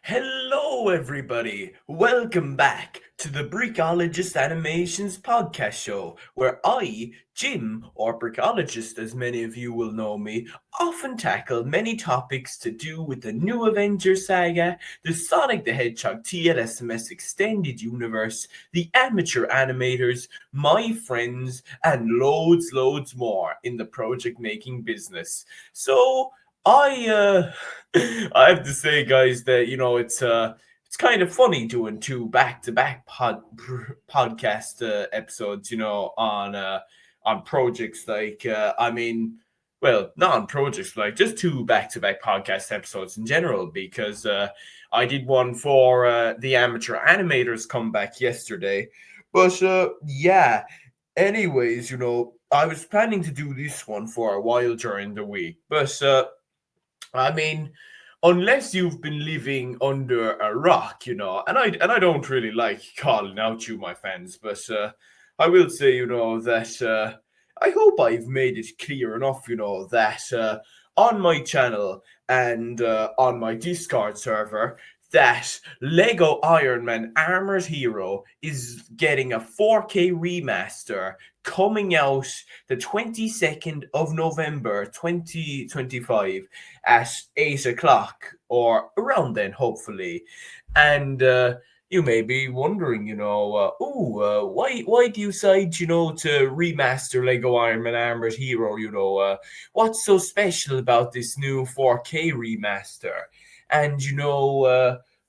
Hello, everybody. Welcome back to the Brickoligist Animations podcast show, where I, Jim, or Brickologist as many of you will know me, often tackle many topics to do with the new Avengers saga, the Sonic the Hedgehog TLSMS extended universe, the amateur animators, my friends, and loads more in the project making business. So, I I have to say, guys, that it's kind of funny doing two back-to-back podcast episodes, on projects like well, not on projects, like just two back-to-back podcast episodes in general, because I did one for the amateur animators comeback yesterday, but yeah. Anyways, I was planning to do this one for a while during the week, but I mean, unless you've been living under a rock, and I don't really like calling out you, my fans, but I will say, that I hope I've made it clear enough, that on my channel and on my Discord server, that Lego Iron Man Armored Hero is getting a 4K remaster coming out the 22nd of November 2025 at 8 o'clock or around then, hopefully. And you may be wondering, why do you decide, to remaster Lego Iron Man Armored Hero? What's so special about this new 4K remaster? And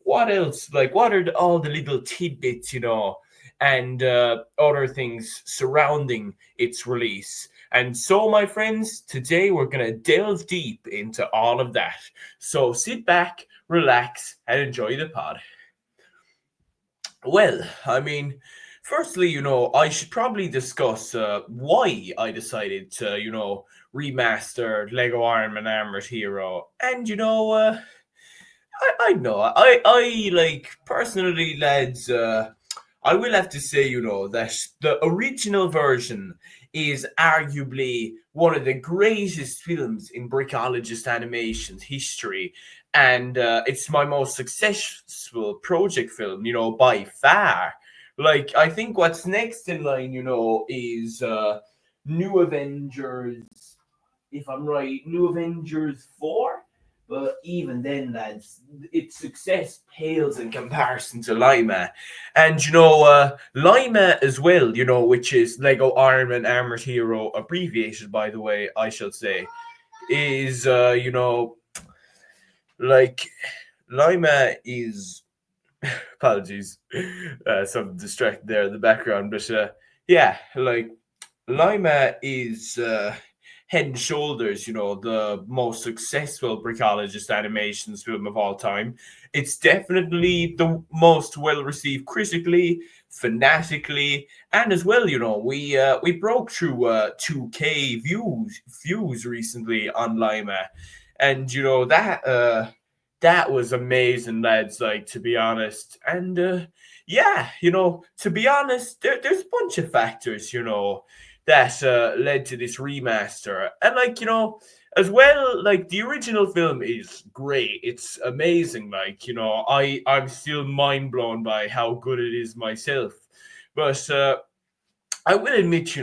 what else? Like, what are all the little tidbits, and other things surrounding its release? And so, my friends, today we're going to delve deep into all of that. So sit back, relax, and enjoy the pod. Well, firstly, I should probably discuss why I decided to, remaster Lego Iron Man Armored Hero. And, I know, I like, personally, lads, I will have to say, that the original version is arguably one of the greatest films in Brickologist Animations history. And it's my most successful project film, by far. Like, I think what's next in line, is New Avengers, if I'm right, New Avengers 4. But even then, lads, its success pales in comparison to Lima. And Lima as well, which is Lego Iron Man Armored Hero, abbreviated, by the way, I shall say, is, like, Lima is. Apologies. Something distracted there in the background. But yeah, like, Lima is head and shoulders, the most successful Brickologist Animations film of all time. It's definitely the most well received critically, fanatically, and as well, we broke through 2K views recently on Lima, and that was amazing, lads. Like, to be honest, and yeah, to be honest, there's a bunch of factors, that led to this remaster. And, like, as well, like, the original film is great. It's amazing. Like, I'm still mind blown by how good it is myself. But I will admit,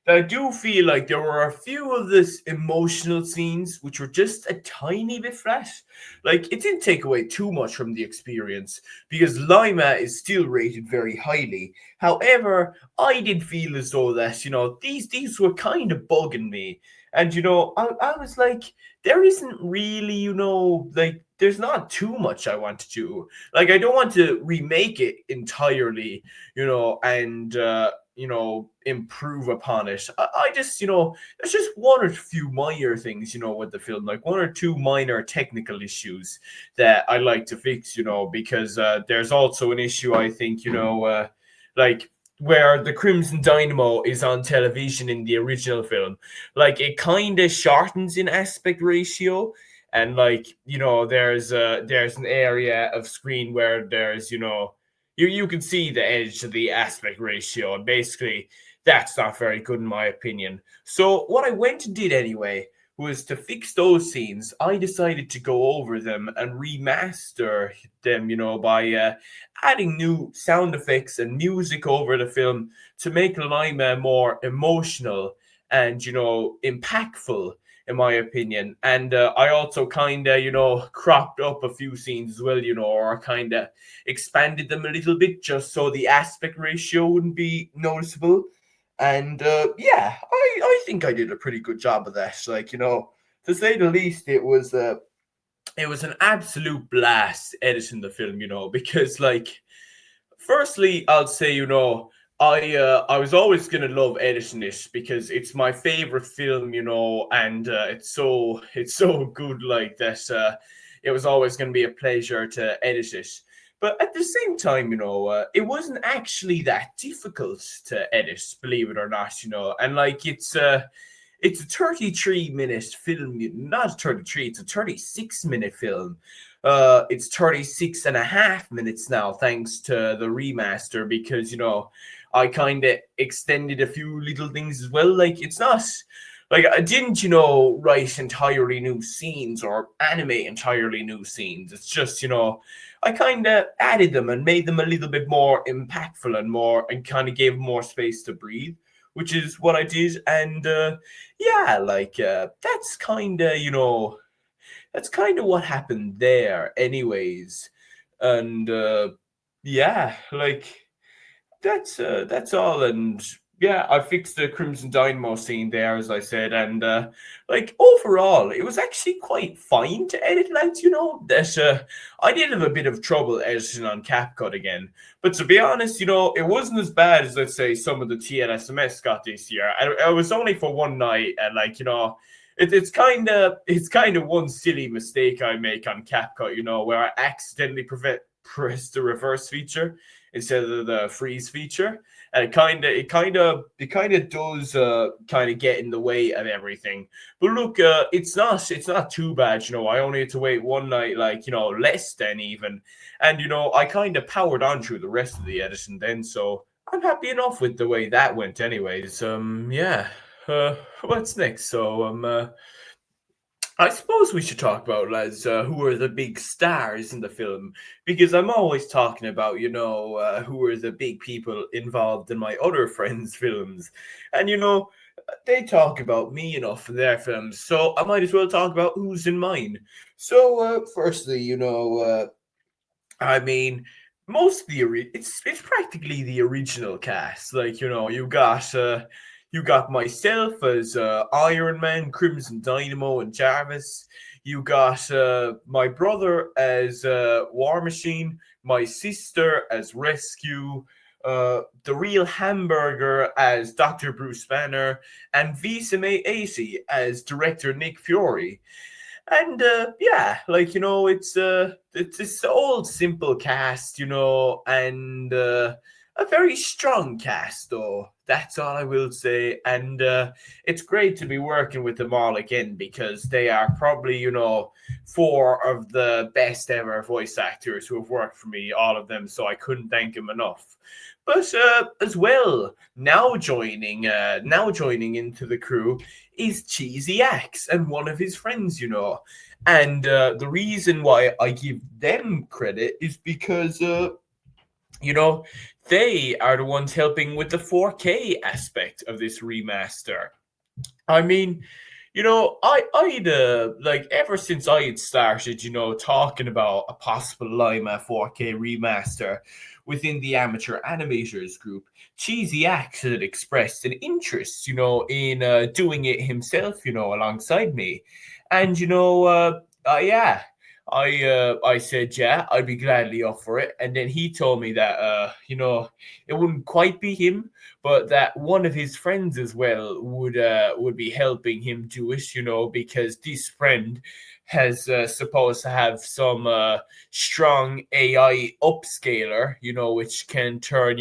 that I do feel like there were a few of this emotional scenes which were just a tiny bit flat. Like, it didn't take away too much from the experience because Lima is still rated very highly. However, I did feel as though that, these were kind of bugging me. And, I was like, there isn't really, like, there's not too much I want to do. Like, I don't want to remake it entirely, and improve upon it. I just, there's just one or few minor things, with the film, like one or two minor technical issues that I like to fix, because there's also an issue, I think, like, where the Crimson Dynamo is on television in the original film, like, it kind of shortens in aspect ratio. And, like, there's an area of screen where there's, you can see the edge of the aspect ratio, and basically that's not very good in my opinion. So what I went and did anyway was to fix those scenes. I decided to go over them and remaster them, by adding new sound effects and music over the film to make Lima more emotional and, impactful, in my opinion. And I also kind of, cropped up a few scenes as well, or kind of expanded them a little bit just so the aspect ratio wouldn't be noticeable. And yeah, I think I did a pretty good job of that. Like, to say the least, it was an absolute blast editing the film, because like firstly, I'll say, I was always gonna love editing it because it's my favorite film, and it's so good like that. It was always gonna be a pleasure to edit it. But at the same time, it wasn't actually that difficult to edit, believe it or not, and like it's a 33-minute film, not 33, it's a 36-minute film. It's 36 and a half minutes now, thanks to the remaster, because, I kind of extended a few little things as well. Like, it's not like I didn't, write entirely new scenes or animate entirely new scenes. It's just, I kind of added them and made them a little bit more impactful and kind of gave them more space to breathe, which is what I did. And yeah, like that's kind of what happened there, anyways. And yeah, like that's all. And yeah, I fixed the Crimson Dynamo scene there, as I said, and like overall, it was actually quite fine to edit, lads. That I did have a bit of trouble editing on CapCut again, but to be honest, it wasn't as bad as, let's say, some of the TLSMS got this year. And it was only for one night, and like it's kind of one silly mistake I make on CapCut, where I accidentally press the reverse feature instead of the freeze feature, and it kind of does kind of get in the way of everything. But look, it's not too bad. I only had to wait one night, like less than even, and I kind of powered on through the rest of the editing then, so I'm happy enough with the way that went. Anyways, yeah. What's next? So I suppose we should talk about, lads, who are the big stars in the film, because I'm always talking about, who are the big people involved in my other friends' films, and they talk about me enough in their films, so I might as well talk about who's in mine. So, firstly, I mean, most of it's practically the original cast. Like, you got myself as Iron Man, Crimson Dynamo, and Jarvis. You got my brother as War Machine, my sister as Rescue, the real Hamburger as Dr. Bruce Banner, and Visa May 80 as Director Nick Fury. And yeah, like it's this old simple cast, and a very strong cast, though. That's all I will say. And it's great to be working with them all again, because they are probably, four of the best ever voice actors who have worked for me, all of them. So I couldn't thank them enough. But as well, now joining into the crew is Cheesy Axe and one of his friends, And the reason why I give them credit is because, you know, they are the ones helping with the 4K aspect of this remaster. I mean, I'd like ever since I had started, talking about a possible Lima 4K remaster within the amateur animators group, Cheesy Axe had expressed an interest, in doing it himself, alongside me, and yeah. I said, yeah, I'd be gladly up for it, and then he told me that it wouldn't quite be him, but that one of his friends as well would be helping him do it, because this friend has supposed to have some strong AI upscaler, which can turn,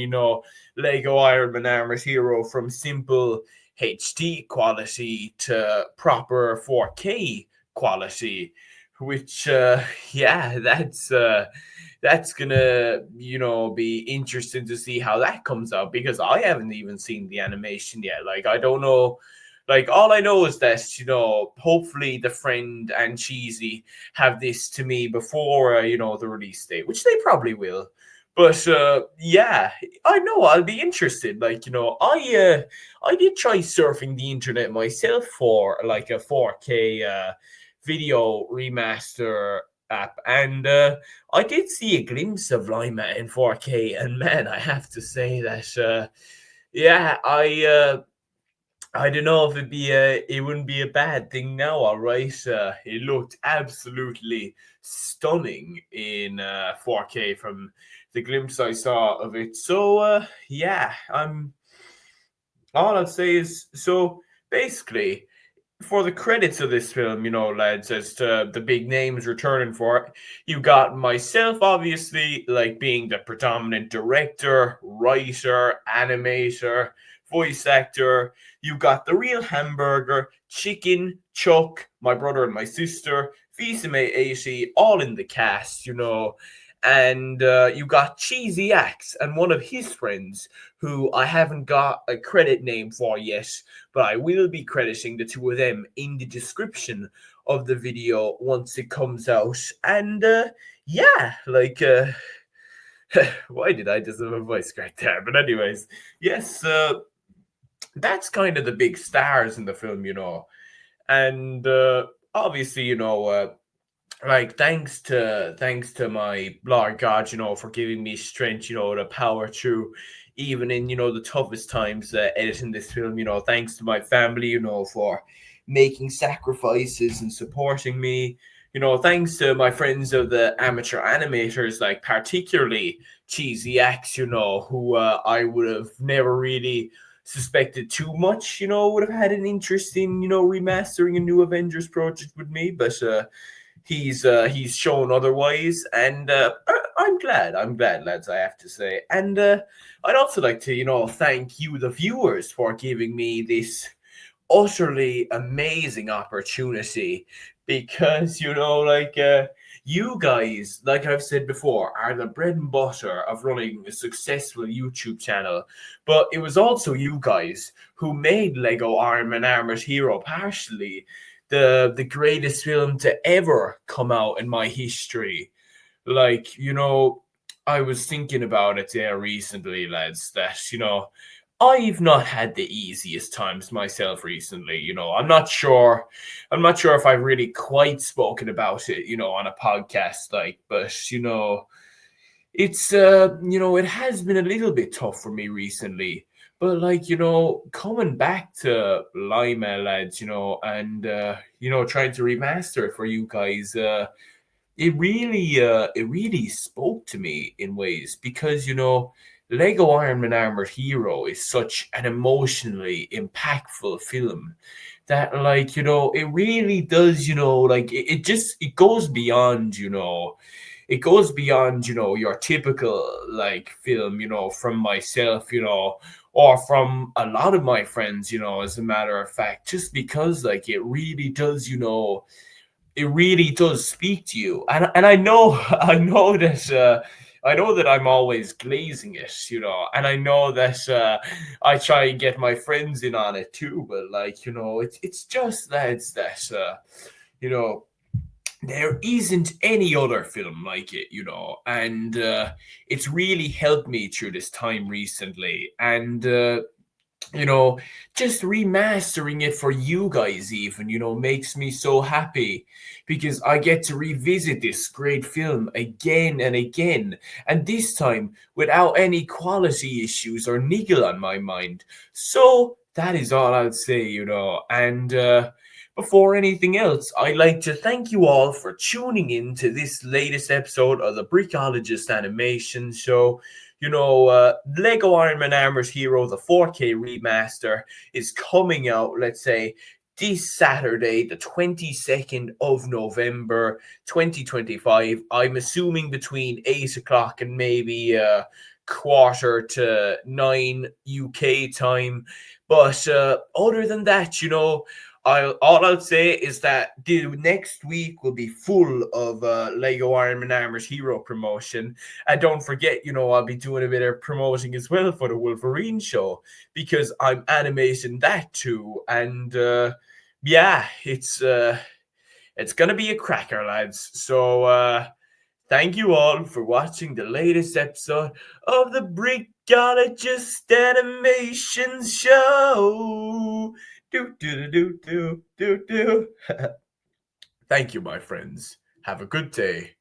Lego Iron Man Armoured Hero from simple HD quality to proper 4K quality, which yeah, that's gonna be interesting to see how that comes out, because I haven't even seen the animation yet. Like, I don't know, Like, all I know is that, hopefully the friend and Cheesy have this to me before, the release date, which they probably will. But yeah, I know I'll be interested. Like, I did try surfing the internet myself for like a 4K video remaster app, and I did see a glimpse of Lima in 4K, and man, I have to say that yeah, I don't know if it wouldn't be a bad thing now, all right. It looked absolutely stunning in 4K from the glimpse I saw of it. So yeah, I'm all I'll say is, so basically, for the credits of this film, lads, as to the big names returning for it, you got myself, obviously, like being the predominant director, writer, animator, voice actor. You got the real hamburger, chicken, Chuck, my brother and my sister, Visame 80, all in the cast, And you got Cheesy Axe and one of his friends, who I haven't got a credit name for yet, but I will be crediting the two of them in the description of the video once it comes out. And yeah, like, why did I just have a voice crack there? But anyways, yes, that's kind of the big stars in the film, and obviously, like, thanks to my Lord God, for giving me strength, to power through even in, the toughest times, editing this film. Thanks to my family, for making sacrifices and supporting me. Thanks to my friends of the amateur animators, like particularly Cheesy X, who I would have never really suspected too much, would have had an interest in, remastering a new Avengers project with me. But he's shown otherwise, and I'm glad, lads, I have to say. And I'd also like to, thank you, the viewers, for giving me this utterly amazing opportunity, because, like, you guys, like I've said before, are the bread and butter of running a successful YouTube channel. But it was also you guys who made Lego Iron Man Armored Hero partially the greatest film to ever come out in my history. Like, I was thinking about it there recently, lads, that, I've not had the easiest times myself recently. I'm not sure if I've really quite spoken about it, on a podcast, like, but it's it has been a little bit tough for me recently. But, like, coming back to Lima, lads, and trying to remaster it for you guys, it really spoke to me in ways, because, Lego Iron Man Armored Hero is such an emotionally impactful film that, like, it really does, like, it goes beyond, your typical, like, film, from myself, or from a lot of my friends, as a matter of fact, just because, like, it really does speak to you. And I know I know that I'm always glazing it, and I know that I try and get my friends in on it too, but, like, it's just that you know there isn't any other film like it, and it's really helped me through this time recently. And you know, just remastering it for you guys, even, makes me so happy, because I get to revisit this great film again and again, and this time without any quality issues or niggle on my mind. So that is all I'll say, and before anything else, I'd like to thank you all for tuning in to this latest episode of the Brickoligist Animation Show. Lego Iron Man Armor's Hero, the 4K remaster, is coming out, let's say, this Saturday, the 22nd of November, 2025. I'm assuming between 8 o'clock and maybe quarter to 9 UK time. But other than that, All I'll say is that the next week will be full of Lego Iron Man Armoured Hero promotion. And don't forget, I'll be doing a bit of promoting as well for the Wolverine show because I'm animating that too. And yeah, it's gonna be a cracker, lads. So thank you all for watching the latest episode of the Brickoligist Animations show. Do do do do do do do. Thank you, my friends. Have a good day.